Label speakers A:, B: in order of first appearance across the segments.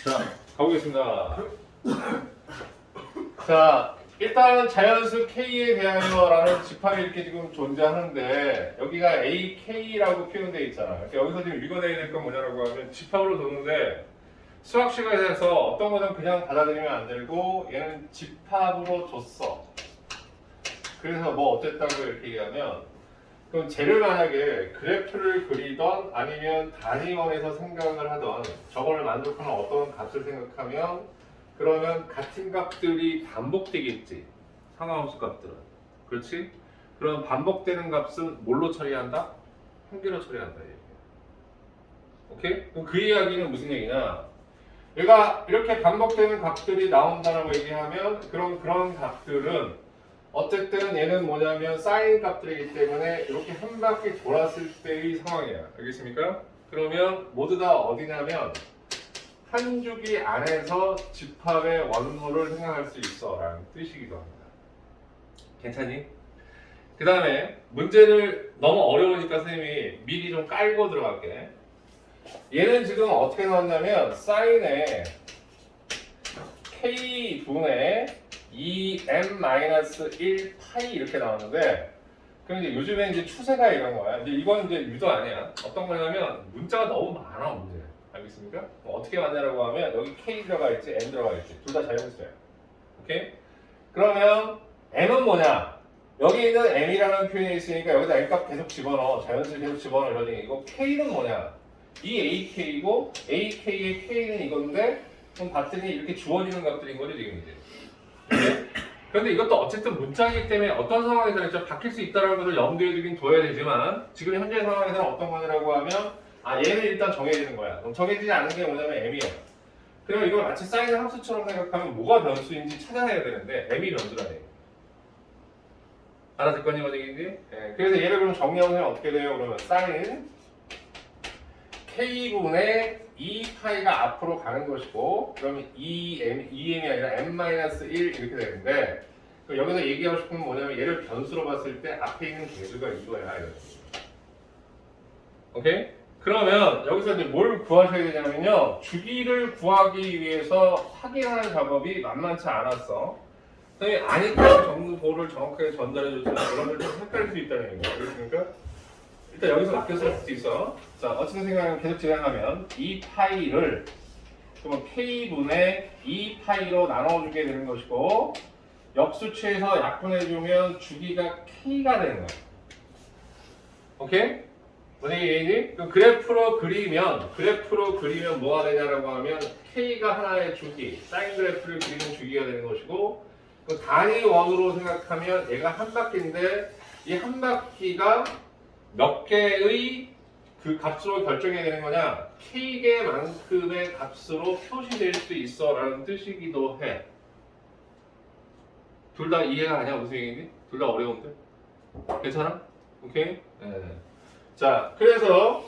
A: 자, 가보겠습니다. 자, 일단 자연수 K에 대하여라는 집합이 이렇게 지금 존재하는데 여기가 AK라고 표현되어 있잖아. 그러니까 여기서 지금 읽어내야 될 건 뭐냐라고 하면 집합으로 뒀는데 수학 시간에서 어떤 거는 그냥 받아들이면 안 되고 얘는 집합으로 줬어. 그래서 뭐 어쨌다고 이렇게 얘기하면 그럼 쟤를 만약에 그래프를 그리던 아니면 단위원에서 생각을 하던 저걸 만족하는 어떤 값을 생각하면 그러면 같은 값들이 반복되겠지. 상하함수 값들은. 그렇지? 그럼 반복되는 값은 뭘로 처리한다? 한 개로 처리한다. 얘기야. 오케이? 그럼 그 이야기는 무슨 얘기냐? 얘가 이렇게 반복되는 값들이 나온다라고 얘기하면 그런 값들은 어쨌든 얘는 뭐냐면 사인 값들이기 때문에 이렇게 한 바퀴 돌았을 때의 상황이야. 알겠습니까? 그러면 모두 다 어디냐면 한 주기 안에서 집합의 원소를 생각할 수 있어 라는 뜻이기도 합니다. 괜찮니? 그 다음에 문제를 너무 어려우니까 선생님이 미리 좀 깔고 들어갈게. 얘는 지금 어떻게 나왔냐면 사인에 K분의 2m-1 파이 이렇게 나왔는데 그럼 이제 요즘에 이제 추세가 이런 거야. 이제 이건 이제 유도 아니야. 어떤 거냐면 문자가 너무 많아 문제. 알겠습니까? 어떻게 만냐라고 하면 여기 K 들어가 있지, M 들어가 있지. 둘 다 자연수야. 오케이? 그러면 M은 뭐냐? 여기 있는 M이라는 표현이 있으니까 여기다 M값 계속 집어넣어. 자연수 계속 집어넣어. 이러니 이거 K는 뭐냐? 이 AK이고 AK의 K는 이건데 그럼 봤더니 이렇게 주어지는 값들인 거지 지금 이제. 그런데 이것도 어쨌든 문자이기 때문에 어떤 상황에서는 좀 바뀔 수 있다는 것을 염두에 두긴 둬야 되지만 지금 현재 상황에서는 어떤 거냐라고 하면 얘는 일단 정해지는 거야. 그럼 정해지지 않은 게 뭐냐면 M이야. 그러면 이걸 마치 사인 함수처럼 생각하면 뭐가 변수인지 찾아내야 되는데 M이 변수라네. 알아듣거니 어디인지? 네. 그래서 얘를 그럼 정리하면 어떻게 돼요? 그러면 사인 K분의 2파이가 앞으로 가는 것이고 그러면 2m이 아니라 m-1 이렇게 되는데 여기서 얘기하고 싶은 건 뭐냐면 얘를 변수로 봤을 때 앞에 있는 개수가 이거야. 오케이? 그러면 여기서 이제 뭘 구하셔야 되냐면요 주기를 구하기 위해서 확인하는 작업이 만만치 않았어. 선생님이 아니까 정보를 정확하게 전달해줬지만 여러분들 좀 헷갈릴 수 있다는 얘기예요. 그렇습니까? 일단 여기서 맡겼을 수도 있어. 자, 어쨌든 생각하면 계속 진행하면 2파이를 그러면 K분의 2파이로 나눠주게 되는 것이고 역수치에서 약분해주면 주기가 K가 되는 거야. 오케이? 무슨 얘기니? 그래프로 그리면 뭐가 되냐라고 하면 K가 하나의 주기, 사인 그래프를 그리는 주기가 되는 것이고 단위원으로 생각하면 얘가 한 바퀴인데 이 한 바퀴가 몇 개의 그 값으로 결정해야 되는 거냐? K개만큼의 값으로 표시될 수 있어 라는 뜻이기도 해. 둘 다 이해가 가냐? 무슨 얘기니? 둘 다 어려운데? 괜찮아? 오케이? 네. 자, 그래서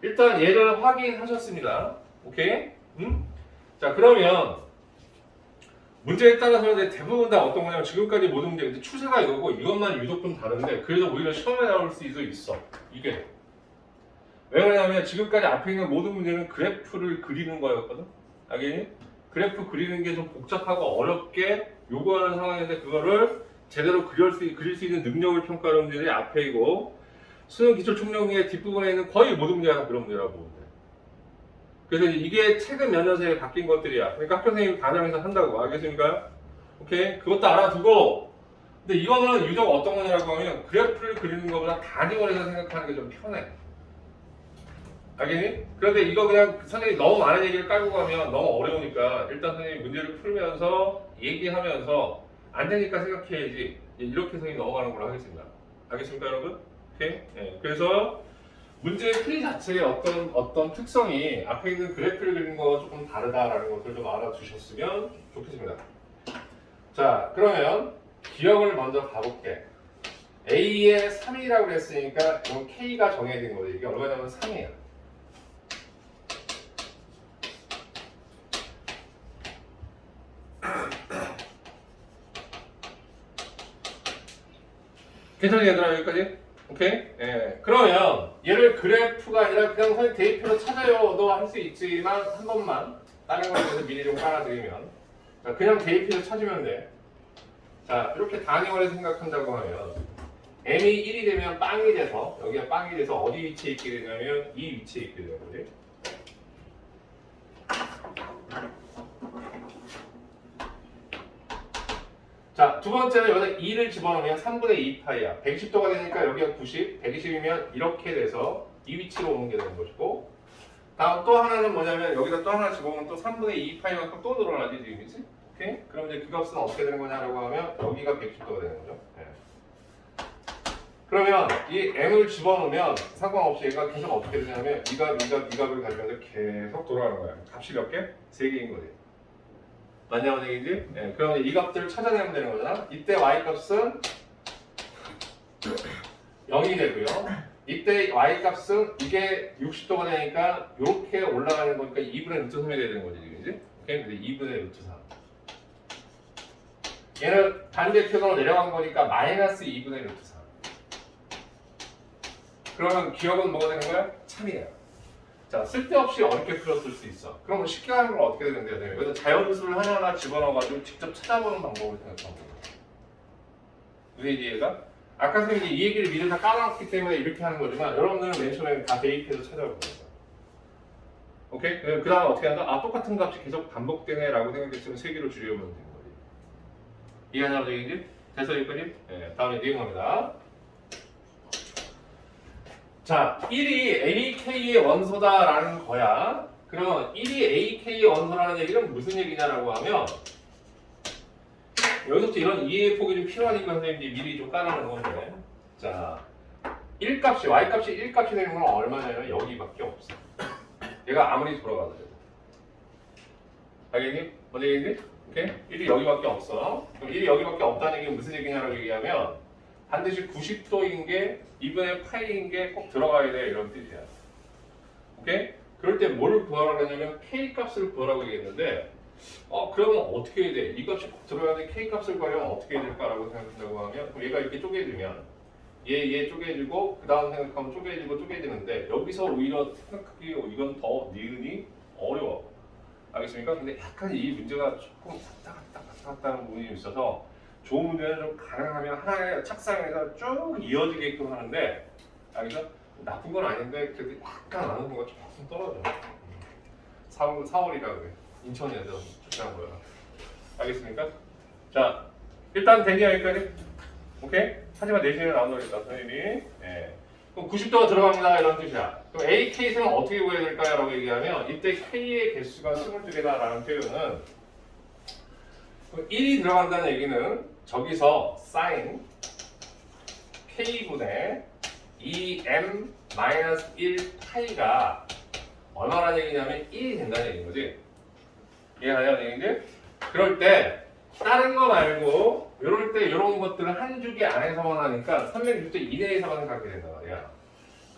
A: 일단 얘를 확인하셨습니다. 오케이? 응? 자, 그러면 문제에 따라서 대부분 다 어떤 거냐면 지금까지 모든 문제 근데 추세가 이거고 이것만 유독 좀 다른데 그래서 오히려 시험에 나올 수도 있어. 이게 왜 그러냐면 지금까지 앞에 있는 모든 문제는 그래프를 그리는 거였거든. 알겠니? 그래프 그리는 게 좀 복잡하고 어렵게 요구하는 상황인데 그거를 제대로 그릴 수 있는 능력을 평가하는 문제들이 앞에 있고 수능 기출 총정리의 뒷부분에 있는 거의 모든 문제가 다 그런 문제라고 보면 돼. 그래서 이게 최근 몇 년새에 바뀐 것들이야. 그러니까 학교 선생님이 반영해서 한다고. 알겠습니까? 오케이? 그것도 알아두고 근데 이거는 유독 어떤 거냐라고 하면 그래프를 그리는 것보다 단위원에서 생각하는 게 좀 편해. 알겠니? 그런데 이거 그냥 선생님이 너무 많은 얘기를 깔고 가면 너무 어려우니까 일단 선생님이 문제를 풀면서 얘기하면서 안 되니까 생각해야지 이렇게 선생님이 넘어가는 걸로 하겠습니다. 알겠습니까 여러분? 오케이? 네. 그래서 문제의 풀이 자체의 어떤 특성이 앞에 있는 그래프를 그리는 거와 조금 다르다라는 것을 좀 알아두셨으면 좋겠습니다. 자, 그러면 기억을 먼저 가볼게. A의 3이라고 그랬으니까 이건 K가 정해진 거죠. 이게 얼마냐면 3이야. 괜찮니 얘들아 여기까지? 오케이? 예. 그러면 얘를 그래프가 아니라 그냥 선생님 대입표로 찾아요도 할 수 있지만 한 번만 다른 거에 대해서 미리 좀 깔아드리면, 자, 그냥 대입해서 찾으면 돼. 자, 이렇게 단위원을 생각한다고 하면 m이 1이 되면 빵이 돼서, 여기가 빵이 돼서 어디 위치에 있게 되냐면 이 위치에 있게 되는 거지. 자, 두 번째는 여기다 2를 집어넣으면 3분의 2 파이야. 120도가 되니까 여기가 90, 120이면 이렇게 돼서 이 위치로 오는 게 되는 것이고, 다음 또 하나는 뭐냐면 여기다 또 하나 집어넣으면 또 3분의 2 파이만큼 또 늘어나지 지금이지? 오케이? 그럼 이제 그 값은 어떻게 되는 거냐라고 하면 여기가 110도가 되는 거죠. 네. 그러면 이 m을 집어넣으면 상관없이 얘가 계속 어떻게 되냐면 이 값을 가지면서 계속 돌아가는 거야. 값이 몇 개? 3개인 거지. 맞냐 원행이지? 네. 그러면 이 값들을 찾아내면 되는 거잖아. 이때 y 값은 0이 되고요. 이때 y 값은 이게 60도가 되니까 이렇게 올라가는 거니까 2분의 루트 3이 되는 거지, 그지? 오케이? 근데 2분의 루트 3. 얘는 반대편으로 내려간 거니까 마이너스 2분의 루트 3. 그러면 기억은 뭐가 되는 거야? 참이야. 자, 쓸데없이 어렵게 풀었을 수 있어. 그럼 쉽게 하는 건 어떻게 되는데요? 여기서 자연수를 하나하나 집어넣어가지고 직접 찾아보는 방법을 생각하면 돼요. 무슨 얘기가? 아까 선생님이 이 얘기를 미리 다 까놨기 때문에 이렇게 하는 거지만 여러분들은 맨 처음에 다 대입해서 찾아보는 거예요. 오케이? 그 다음 어떻게 한다? 아, 똑같은 값이 계속 반복되네 라고 생각했으면 3개로 줄여보면 되는 거지. 이해하냐고 얘기지? 됐어 여기까지? 네, 다음에 내용합니다. 자, 1이 AK의 원소다라는 거야. 그럼 1이 AK의 원소라는 얘기는 무슨 얘기냐라고 하면 여기서부터 이런 이해의 폭이 좀 필요하니까 선생님이 미리 좀 까놓는 건데, 자, 1값이 y값이 1값이 되는 건 얼마냐면 여기밖에 없어. 얘가 아무리 돌아가도 돼. 알겠니? 뭔 얘기인지? 오케이? 1이 여기밖에 없어. 그럼 1이 여기밖에 없다는 얘기는 무슨 얘기냐라고 얘기하면 반드시 90도인 게 2분의 파이인 게 꼭 들어가야 돼 이런 뜻이야. 오케이? 그럴 때 뭐를 구하라고 하냐면 k 값을 구하라고 얘기했는데, 그러면 어떻게 해야 돼? 이 값이 꼭 들어가는데 k 값을 구하려면 어떻게 해야 될까라고 생각한다고 하면, 그럼 얘가 이렇게 쪼개지면 얘 쪼개지고 그 다음 생각하면 쪼개지는데 여기서 오히려 생각하기 이건 더 니은이 어려워. 알겠습니까? 근데 약간 이 문제가 조금 왔다 갔다 하는 부분이 있어서 좋은 문제는 좀 가능하면 하나의 착상에서 쭉 이어지게끔 하는데, 알겠어? 나쁜 건 아닌데 그래도 약간 아는 거가 조금 떨어져. 4월이라 그래. 인천에서 출장한 거야. 알겠습니까? 자, 일단 대기야 여기까지. 오케이? 하지만 내신을 나눠야겠다 선생님이. 예. 그럼 90도가 들어갑니다 이런 뜻이야. 그럼 AK는 어떻게 구해야 될까요? 라고 얘기하면 이때 K의 개수가 22개다 라는 표현은 1이 들어간다는 얘기는 저기서 sin K분의 2m-1 파이가 얼마라는 얘기냐면 1이 된다는 얘기인 거지. 이해하냐는 얘기인지? 그럴 때 다른 거 말고 이럴 때 이런 것들을 한 주기 안에서만 하니까 360도 이내에서만 갖게 된단 말이야.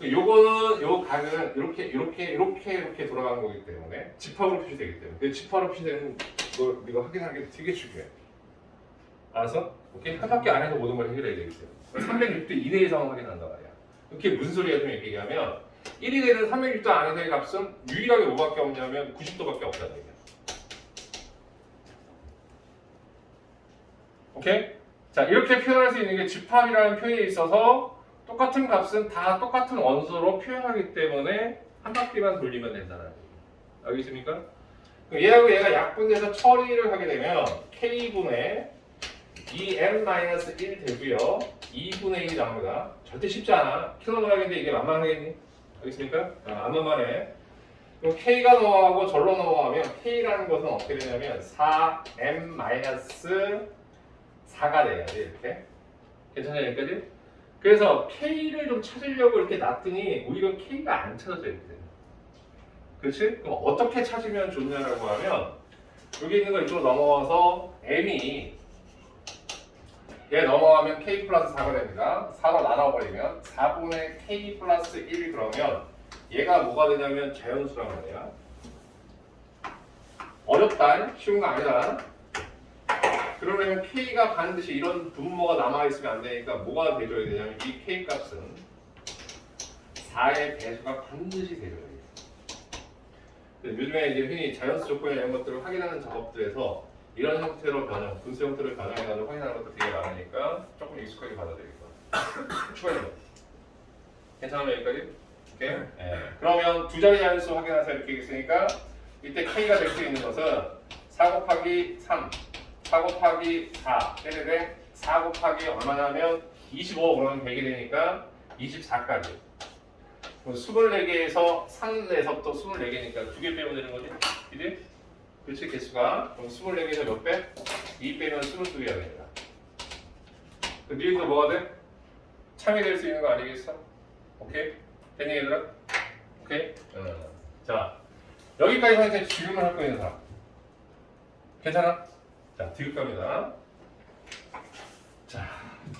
A: 요거는 요 각은 이렇게 돌아가는 거기 때문에 집합으로 표시되기 때문에 그 집합으로 표시되는 걸 우리가 확인하는 게 되게 중요해. 알았어? 오케이? 한 바퀴 안에서 모든 걸 해결해야 되기 때문에 360도 이내에서만 확인한단 말이야. 이게 무슨 소리야 좀 얘기하면 1이 되는 360도 안에서의 값은 유일하게 뭐밖에 없냐면 90도밖에 없다는 얘기야. 오케이? 자, 이렇게 표현할 수 있는 게 집합이라는 표현에 있어서 똑같은 값은 다 똑같은 원소로 표현하기 때문에 한 바퀴만 돌리면 된다는 얘기예요. 알겠습니까? 그럼 얘하고 얘가 약분돼서 처리를 하게 되면 K분의 2m-1 되고요. 2분의 1이 나옵니다. 절대 쉽지 않아. 킬로그램인데 이게 만만하겠니? 알겠습니까? 안 만만해. 그럼 K가 넘어가고 절로 넘어가면 K라는 것은 어떻게 되냐면 4m-4가 돼야지 이렇게. 괜찮아요 여기까지? 그래서 K를 좀 찾으려고 이렇게 놨더니 오히려 K가 안 찾아져 이렇게 돼요. 그렇지? 그럼 어떻게 찾으면 좋냐라고 하면 여기 있는 거 이쪽으로 넘어와서 M이 얘 넘어가면 K 플러스 4가 됩니다. 4로 나눠버리면 4분의 K 플러스 1 그러면 얘가 뭐가 되냐면 자연수란 말이야. 어렵다. 쉬운 거 아니다. 그러려면 K가 반드시 이런 분모가 남아있으면 안 되니까 뭐가 돼줘야 되냐면 이 K 값은 4의 배수가 반드시 돼줘야 돼. 요즘에 이제 흔히 자연수 조건이나 이런 것들을 확인하는 작업들에서 이런 형태로 변형, 분수 형태를 변형해가지고 확인하는 것도 되게 많으니까 조금 익숙하게 받아들이고 추가해요. 괜찮아요 여기까지? 오케이? 네. 그러면 두 자리 자연수 확인하세요 이렇게 있으니까 이때 K가 될 수 있는 것은 4 곱하기 3, 4 곱하기 4, 때리되 4 곱하기 얼마냐면 25 그러면 100이 되니까 24까지. 24개에서 3에서부터 24개니까 2개 빼면 되는 거지? 그지? 그렇지 개수가. 그럼 24개에서 몇 배? 2 빼면 22개가 됩니다. 그 뒤에서 뭐가 돼? 참이 될 수 있는 거 아니겠어? 오케이? 됐니 얘들아? 오케이? 자 여기까지 이제 질문을 할 거예요 사람. 괜찮아? 자 디귿 갑니다. 자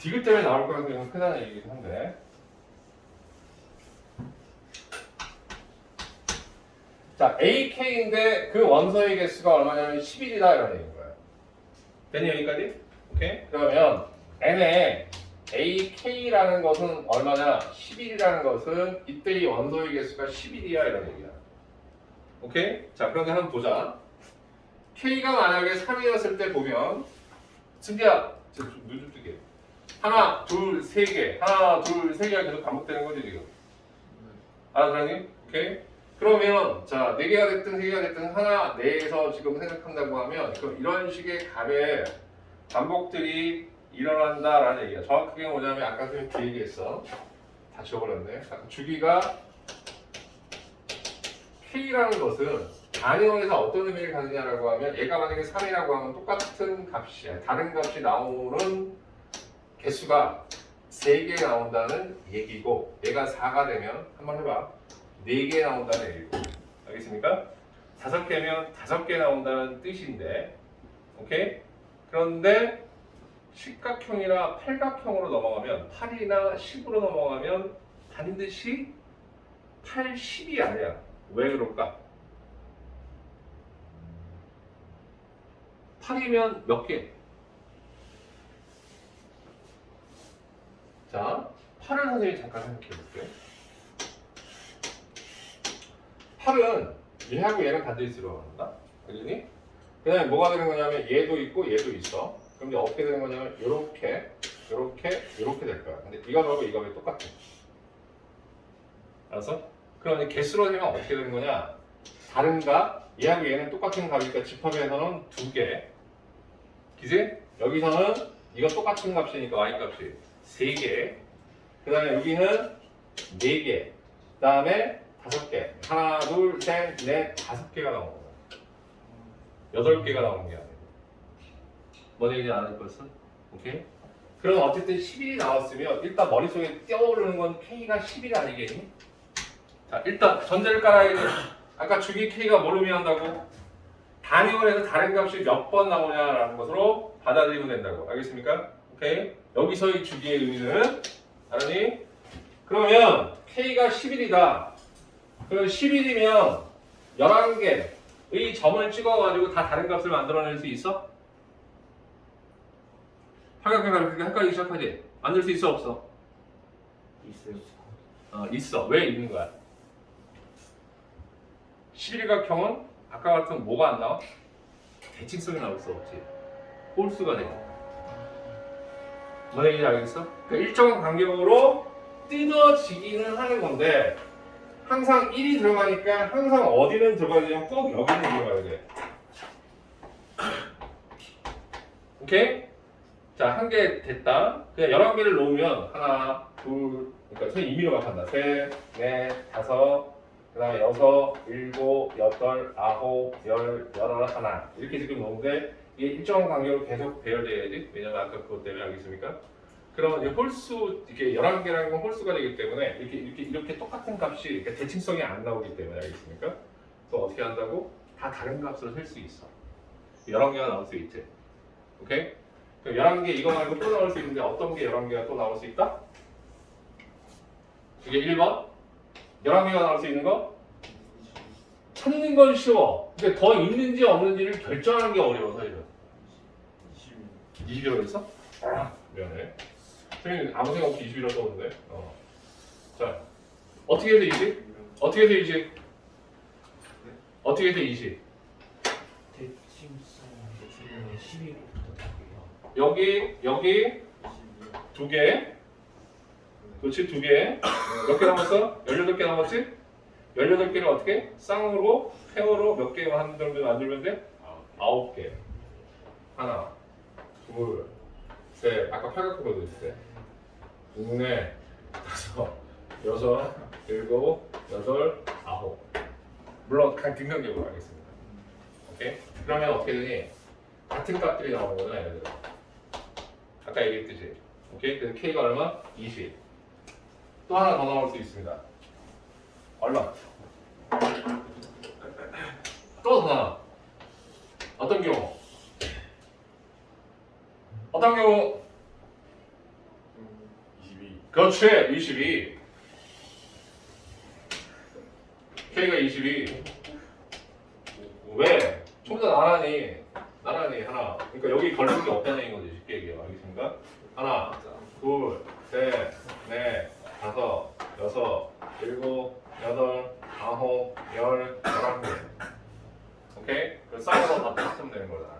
A: 디귿 때문에 나올 거는 흔한 얘기긴 한데 자 AK인데 그 원소의 개수가 얼마냐면 11이다 이런 얘기인 거예요. 됐니 여기까지? 오케이? 그러면 N에 AK라는 것은 얼마냐? 11이라는 것은 이때 이 원소의 개수가 11이야 이런 얘기야. 오케이? 자 그런데 한번 보자. K가 만약에 3이었을 때 보면 승기야 눈좀 뜨게 하나 둘 세 개 하나 둘 세 개가 계속 반복되는 거지 지금. 알았니? 오케이? 그러면 자 4개가 됐든 3개가 됐든 하나 내에서 지금 생각한다고 하면 그럼 이런 식의 값의 반복들이 일어난다라는 얘기야. 정확하게 뭐냐면 아까 그 얘기했어. 다 지워버렸네. 주기가 K라는 것은 단위원에서 어떤 의미를 가지냐라고 하면 얘가 만약에 3이라고 하면 똑같은 값이야. 다른 값이 나오는 개수가 3개 나온다는 얘기고 얘가 4가 되면 한번 해봐. 4개 나온다는 얘기고 알겠습니까? 5개면 5개 나온다는 뜻인데 오케이? 그런데 십각형이나 팔각형으로 넘어가면 8이나 10으로 넘어가면 반드시 8, 10이 아니야. 왜 그럴까? 8이면 몇 개? 자, 8을 선생님이 잠깐 생각해 볼게요. 8은 얘하고 얘는 반드시 들어간다. 알겠니? 그 다음에 뭐가 되는 거냐면 얘도 있고 얘도 있어. 그럼 이제 어떻게 되는 거냐면 요렇게 될 거야. 근데 이거하고 이거하고 똑같아. 알았어? 그럼 이제 개수로 되면 어떻게 되는 거냐? 다른가? 얘하고 얘는 똑같은 값이니까 집합에서는 2개. 그지? 여기서는 이거 똑같은 값이니까 y 값이 3개. 그 다음에 여기는 4개. 그 다음에 5개. 하나, 둘, 셋, 넷, 5개가 나오는 거야. 8개가 나오는 게 아니고. 뭔 얘기인지 알아들 것은? 오케이? 그럼 어쨌든 11이 나왔으면 일단 머릿속에 떠오르는 건 K가 10이 아니겠니? 자, 일단 전제를 깔아야 돼. 아까 주기 K가 뭘 의미한다고? 단위원에서 다른 값이 몇 번 나오냐라는 것으로 받아들이면 된다고. 알겠습니까? 오케이? 여기서의 주기의 의미는 알았니? 그러면 K가 11이다. 그럼 11이면 11개의 점을 찍어가지고 다 다른 값을 만들어낼 수 있어? 팔각형 헷갈리기 시작하지? 만들 수 있어 없어?
B: 있어요.
A: 있어. 왜 있는 거야? 11각형은 아까 같은 뭐가 안 나와? 대칭성이 나올 수 없지. 홀수가 되니까. 뭔 얘기인지 알겠어? 그 일정한 간격으로 뜯어지기는 하는 건데 항상 1이 들어가니까 항상 어디는 들어가야지 꼭 여기는 들어가야 돼. 오케이? 자, 한 개 됐다. 그냥 11개를 놓으면 하나, 둘, 그러니까 선생님 임의로 막 한다. 셋, 넷, 다섯, 그 다음에 6, 7, 8, 9, 10, 11, 이렇게 지금 놓는데 이게 일정한 간격으로 계속 배열돼야지. 왜냐면 아까 그것 때문에 알겠습니까? 그러면 이제 홀수, 이게 11개라는 건 홀수가 되기 때문에 이렇게 똑같은 값이 이렇게 대칭성이 안 나오기 때문에 알겠습니까? 그래서 어떻게 한다고? 다 다른 값을 할 수 있어. 11개가 나올 수 있지. 오케이? 11개 이거 말고 또 나올 수 있는데 어떤 게 11개가 또 나올 수 있다? 이게 1번 11개가 나올 수 있는 거? 찾는 건 쉬워. 근데 더 있는지 없는지를 결정하는 게 어려워서 이거 20이라고 했어? 미안해. 선생님 아무 생각 없이 20이라고 썼는데 자 어떻게 해서 20? 어떻게 해서 20? 어떻게 돼 20?
B: 대칭성 대칭은 12부터 할게요.
A: 여기 두 개. 그렇지 두 개. 몇 개 남았어? 18개 남았지? 18개를 어떻게? 쌍으로 페어로 몇 개만 만들면 돼? 9개. 하나, 둘, 셋. 아까 팔각형으로 했을 때. 둘, 넷, 다섯, 여섯, 일곱, 여덟, 아홉. 물론 그냥 등간격으로 하겠습니다. 오케이? 그러면 어떻게 되니? 같은 값들이 나오는 거잖아, 얘네들. 아까 얘기했듯이. 오케이? 그래서 K가 얼마? 20. 또 하나 더 나올 수 있습니다. 얼마? 또 하나. 어떤 경우? 어떤 경우?
C: 22.
A: 그렇지, 22. K가 22. 왜? 총자 나란히 하나. 그러니까 여기 걸리는 게 없다는 얘기인 거지, 쉽게 얘기해. 알겠습니까? 하나, 둘, 셋, 넷, 다섯, 여섯, 일곱, 여덟, 아홉, 열, 11개. 오케이? 그 쌍으로 다 비슷하면 되는 거다.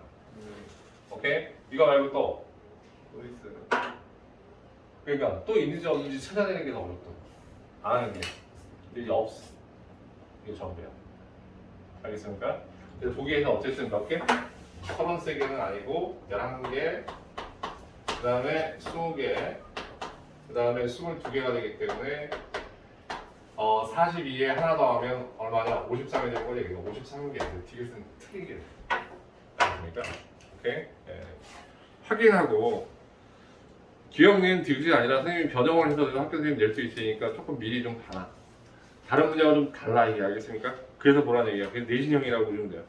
A: 오케이? 이거 말고 또.
C: 또 있어요.
A: 그러니까 또 있는지 없는지 찾아내는 게 더 어렵다. 아는 게. 근데 이제 없어. 이게 전부야. 알겠습니까? 그래서 보기에는 어쨌든 몇 개? 33개는 아니고 11개, 그 다음에 20개, 그 다음에 22개가 되기 때문에 42에 하나 더 하면 얼마냐? 53이 되는 거지. 이거 53개. 디귿은 틀리게. 알겠습니까? 오케이? 예. 확인하고 기억은 디귿이 아니라 선생님이 변형을 해서 학교 선생님 낼 수 있으니까 조금 미리 좀 봐라. 다른 문제와 좀 달라 이게 알겠습니까? 그래서 보라는 얘기야. 그래서 내신형이라고 보시면 돼요.